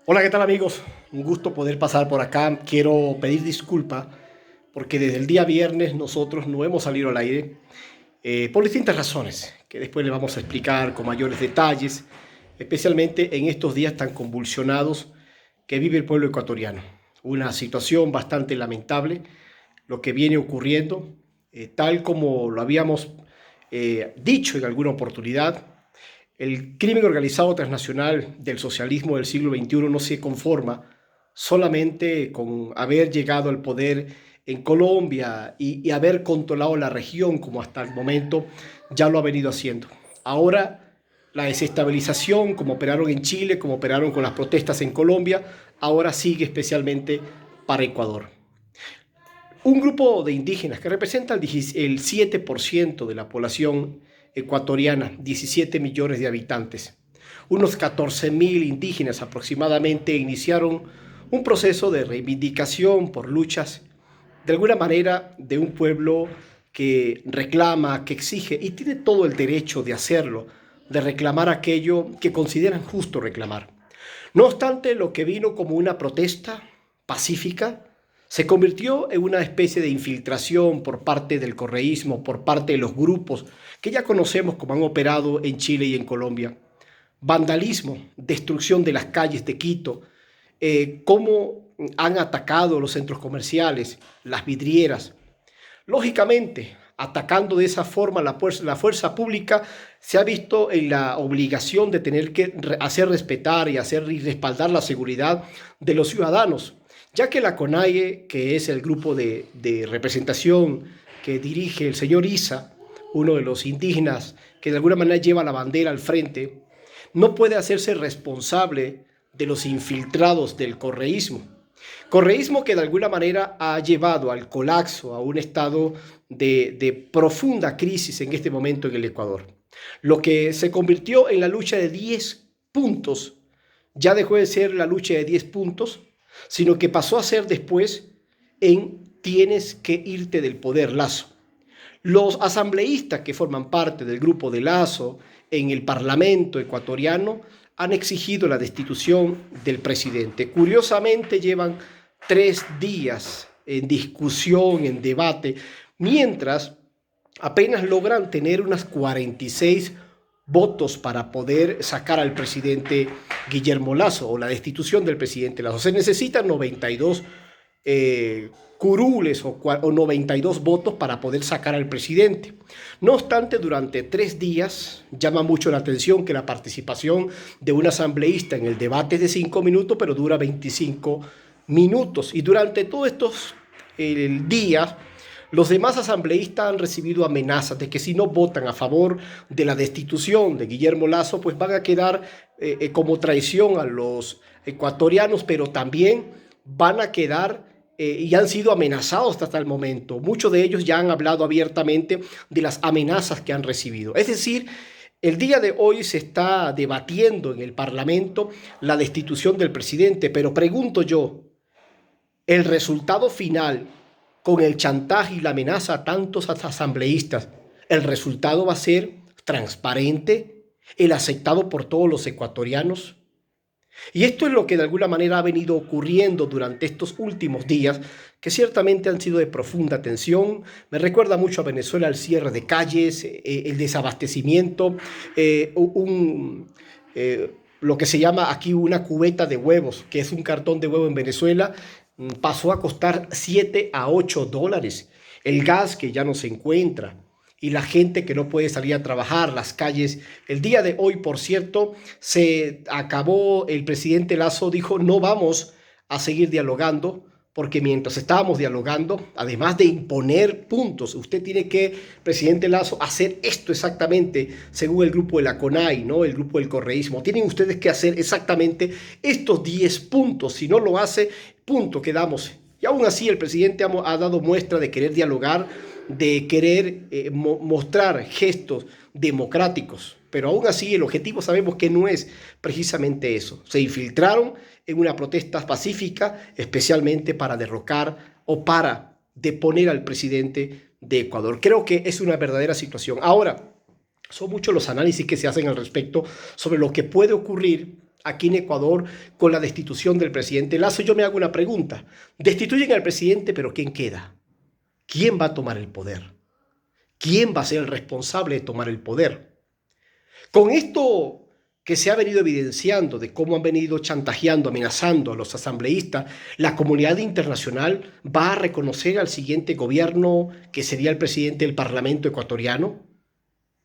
Hola, ¿qué tal amigos? Un gusto poder pasar por acá. Quiero pedir disculpa porque desde el día viernes nosotros no hemos salido al aire por distintas razones que después le vamos a explicar con mayores detalles, especialmente en estos días tan convulsionados que vive el pueblo ecuatoriano. Una situación bastante lamentable, lo que viene ocurriendo, tal como lo habíamos dicho en alguna oportunidad. El crimen organizado transnacional del socialismo del siglo XXI no se conforma solamente con haber llegado al poder en Colombia y haber controlado la región como hasta el momento ya lo ha venido haciendo. Ahora la desestabilización, como operaron en Chile, como operaron con las protestas en Colombia, ahora sigue especialmente para Ecuador. Un grupo de indígenas que representa el 7% de la población ecuatoriana, 17 millones de habitantes. Unos 14.000 indígenas aproximadamente iniciaron un proceso de reivindicación por luchas, de alguna manera, de un pueblo que reclama, que exige y tiene todo el derecho de hacerlo, de reclamar aquello que consideran justo reclamar. No obstante, lo que vino como una protesta pacífica se convirtió en una especie de infiltración por parte del correísmo, por parte de los grupos que ya conocemos como han operado en Chile y en Colombia. Vandalismo, destrucción de las calles de Quito, cómo han atacado los centros comerciales, las vidrieras. Lógicamente, atacando de esa forma la fuerza pública, se ha visto en la obligación de tener que hacer respetar y hacer y respaldar la seguridad de los ciudadanos, ya que la CONAIE, que es el grupo de representación que dirige el señor Isa, uno de los indígenas que de alguna manera lleva la bandera al frente, no puede hacerse responsable de los infiltrados del correísmo. Correísmo que de alguna manera ha llevado al colapso, a un estado de profunda crisis en este momento en el Ecuador. Lo que se convirtió en la lucha de 10 puntos, ya dejó de ser la lucha de 10 puntos, sino que pasó a ser después en tienes que irte del poder, Lazo. Los asambleístas que forman parte del grupo de Lazo en el Parlamento ecuatoriano han exigido la destitución del presidente. Curiosamente llevan 3 días en discusión, en debate, mientras apenas logran tener unas 46 votos para poder sacar al presidente Guillermo Lazo o la destitución del presidente Lazo. Se necesitan 92 curules o 92 votos para poder sacar al presidente. No obstante, durante 3 días llama mucho la atención que la participación de un asambleísta en el debate es de 5 minutos, pero dura 25 minutos. Y durante todos estos días, los demás asambleístas han recibido amenazas de que si no votan a favor de la destitución de Guillermo Lazo, pues van a quedar como traición a los ecuatorianos, pero también van a quedar y han sido amenazados hasta el momento. Muchos de ellos ya han hablado abiertamente de las amenazas que han recibido. Es decir, el día de hoy se está debatiendo en el Parlamento la destitución del presidente, pero pregunto yo, el resultado final con el chantaje y la amenaza a tantos asambleístas, el resultado va a ser transparente, el aceptado por todos los ecuatorianos. Y esto es lo que de alguna manera ha venido ocurriendo durante estos últimos días, que ciertamente han sido de profunda tensión. Me recuerda mucho a Venezuela el cierre de calles, el desabastecimiento, lo que se llama aquí una cubeta de huevos, que es un cartón de huevo en Venezuela, pasó a costar 7 a 8 dólares. El gas que ya no se encuentra y la gente que no puede salir a trabajar, las calles. El día de hoy, por cierto, se acabó, el presidente Lazo dijo, no vamos a seguir dialogando, porque mientras estábamos dialogando, además de imponer puntos, usted tiene que, presidente Lazo, hacer esto exactamente según el grupo de la CONAI, ¿no? El grupo del correísmo. Tienen ustedes que hacer exactamente estos 10 puntos. Si no lo hace, punto, quedamos. Y aún así el presidente ha dado muestra de querer dialogar, de querer mostrar gestos democráticos, pero aún así el objetivo sabemos que no es precisamente eso. Se infiltraron en una protesta pacífica especialmente para derrocar o para deponer al presidente de Ecuador. Creo que es una verdadera situación. Ahora, son muchos los análisis que se hacen al respecto sobre lo que puede ocurrir aquí en Ecuador con la destitución del presidente Lasso. Yo me hago una pregunta. Destituyen al presidente, pero ¿quién queda? ¿Quién va a tomar el poder? ¿Quién va a ser el responsable de tomar el poder? Con esto que se ha venido evidenciando de cómo han venido chantajeando, amenazando a los asambleístas, la comunidad internacional va a reconocer al siguiente gobierno que sería el presidente del Parlamento ecuatoriano,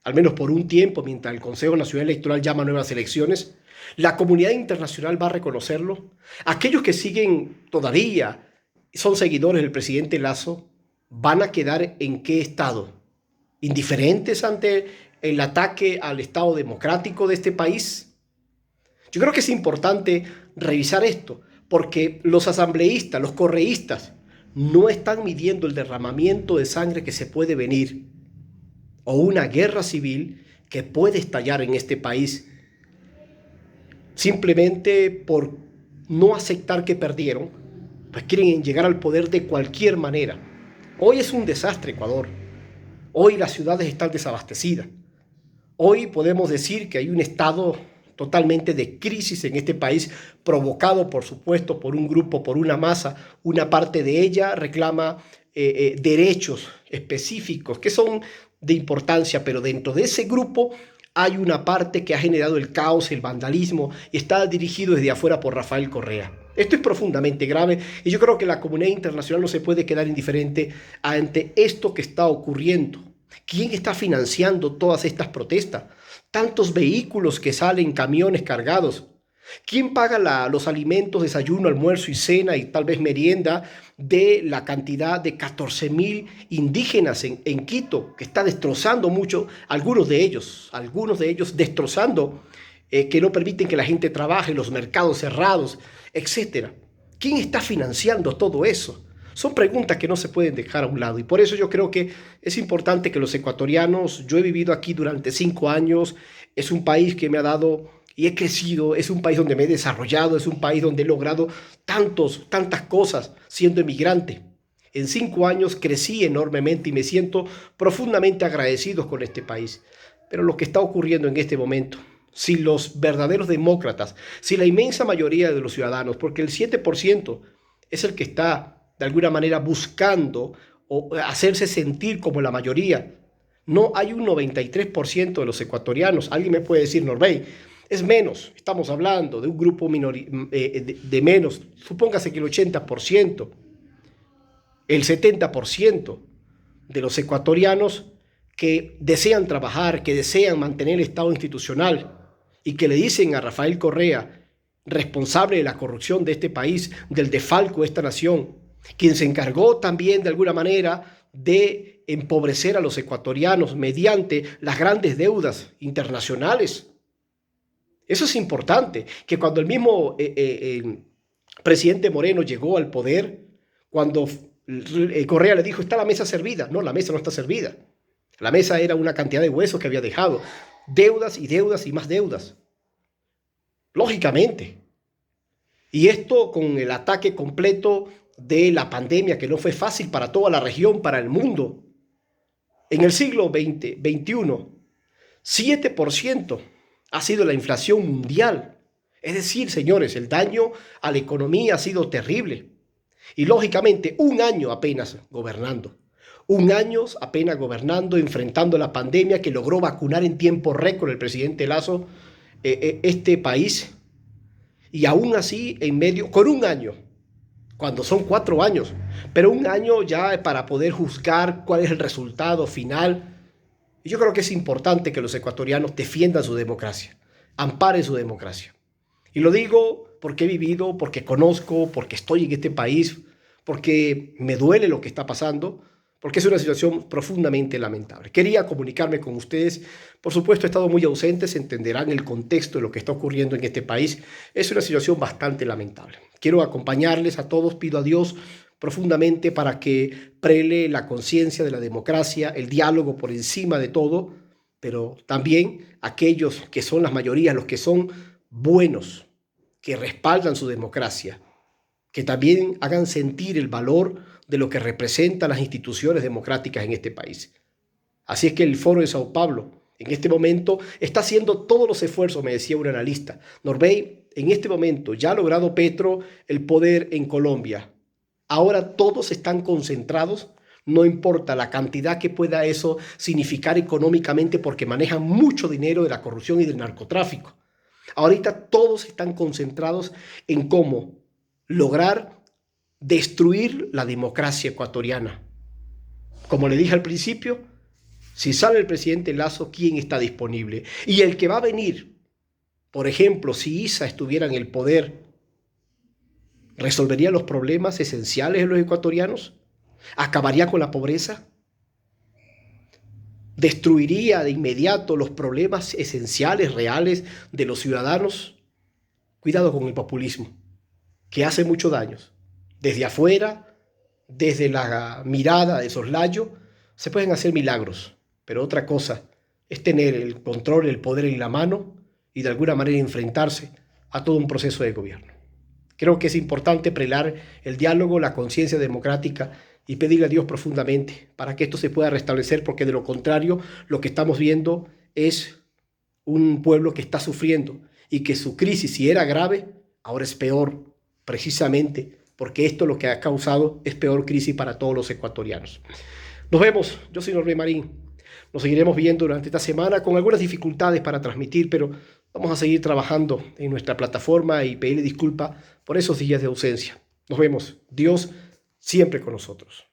al menos por un tiempo, mientras el Consejo Nacional Electoral llama nuevas elecciones. La comunidad internacional va a reconocerlo. Aquellos que siguen todavía, son seguidores del presidente Lasso, van a quedar ¿en qué estado? ¿Indiferentes ante el ataque al Estado democrático de este país? Yo creo que es importante revisar esto, porque los asambleístas, los correístas, no están midiendo el derramamiento de sangre que se puede venir o una guerra civil que puede estallar en este país simplemente por no aceptar que perdieron, pues quieren llegar al poder de cualquier manera. Hoy es un desastre Ecuador. Hoy las ciudades están desabastecidas. Hoy podemos decir que hay un estado totalmente de crisis en este país, provocado, por supuesto, por un grupo, por una masa. Una parte de ella reclama derechos específicos que son de importancia, pero dentro de ese grupo hay una parte que ha generado el caos, el vandalismo, y está dirigido desde afuera por Rafael Correa. Esto es profundamente grave y yo creo que la comunidad internacional no se puede quedar indiferente ante esto que está ocurriendo. ¿Quién está financiando todas estas protestas? Tantos vehículos que salen, camiones cargados. ¿Quién paga los alimentos, desayuno, almuerzo y cena y tal vez merienda de la cantidad de 14.000 indígenas en Quito, que está destrozando mucho, algunos de ellos destrozando, que no permiten que la gente trabaje, los mercados cerrados, etcétera? ¿Quién está financiando todo eso? Son preguntas que no se pueden dejar a un lado y por eso yo creo que es importante que los ecuatorianos, yo he vivido aquí durante 5 años, es un país que me ha dado y he crecido, es un país donde me he desarrollado, es un país donde he logrado tantas cosas siendo emigrante. En 5 años crecí enormemente y me siento profundamente agradecido con este país. Pero lo que está ocurriendo en este momento, si los verdaderos demócratas, si la inmensa mayoría de los ciudadanos, porque el 7% es el que está de alguna manera buscando o hacerse sentir como la mayoría, no hay un 93% de los ecuatorianos. Alguien me puede decir, Norbey, es menos, estamos hablando de un grupo de menos, supóngase que el 80%, el 70% de los ecuatorianos que desean trabajar, que desean mantener el Estado institucional y que le dicen a Rafael Correa, responsable de la corrupción de este país, del desfalco de esta nación, quien se encargó también de alguna manera de empobrecer a los ecuatorianos mediante las grandes deudas internacionales. Eso es importante, que cuando el mismo presidente Moreno llegó al poder, cuando Correa le dijo, está la mesa servida. No, la mesa no está servida. La mesa era una cantidad de huesos que había dejado. Deudas y deudas y más deudas. Lógicamente. Y esto con el ataque completo de la pandemia, que no fue fácil para toda la región, para el mundo. En el siglo XXI, 7% ha sido la inflación mundial. Es decir, señores, el daño a la economía ha sido terrible. Y lógicamente, un año apenas gobernando. Un año apenas gobernando, enfrentando la pandemia que logró vacunar en tiempo récord el presidente Lasso este país. Y aún así, en medio, con un año, cuando son 4 años, pero un año ya para poder juzgar cuál es el resultado final. Y yo creo que es importante que los ecuatorianos defiendan su democracia, amparen su democracia. Y lo digo porque he vivido, porque conozco, porque estoy en este país, porque me duele lo que está pasando, porque es una situación profundamente lamentable. Quería comunicarme con ustedes. Por supuesto, he estado muy ausente, se entenderán el contexto de lo que está ocurriendo en este país. Es una situación bastante lamentable. Quiero acompañarles a todos, pido a Dios profundamente para que prele la conciencia de la democracia, el diálogo por encima de todo, pero también aquellos que son las mayorías, los que son buenos, que respaldan su democracia, que también hagan sentir el valor de lo que representan las instituciones democráticas en este país. Así es que el Foro de Sao Paulo en este momento está haciendo todos los esfuerzos, me decía un analista. Norbey, en este momento ya ha logrado Petro el poder en Colombia. Ahora todos están concentrados, no importa la cantidad que pueda eso significar económicamente porque manejan mucho dinero de la corrupción y del narcotráfico. Ahorita todos están concentrados en cómo lograr destruir la democracia ecuatoriana. Como le dije al principio, si sale el presidente Lazo, ¿quién está disponible? Y el que va a venir, por ejemplo, si Issa estuviera en el poder, ¿resolvería los problemas esenciales de los ecuatorianos? ¿Acabaría con la pobreza? ¿Destruiría de inmediato los problemas esenciales, reales de los ciudadanos? Cuidado con el populismo, que hace mucho daño. Desde afuera, desde la mirada de soslayo, se pueden hacer milagros, pero otra cosa es tener el control, el poder en la mano y de alguna manera enfrentarse a todo un proceso de gobierno. Creo que es importante prelar el diálogo, la conciencia democrática y pedirle a Dios profundamente para que esto se pueda restablecer, porque de lo contrario lo que estamos viendo es un pueblo que está sufriendo y que su crisis, si era grave, ahora es peor, precisamente porque esto lo que ha causado es peor crisis para todos los ecuatorianos. Nos vemos, yo soy Norbert Marín. Nos seguiremos viendo durante esta semana con algunas dificultades para transmitir, pero vamos a seguir trabajando en nuestra plataforma y pedirle disculpas por esos días de ausencia. Nos vemos. Dios siempre con nosotros.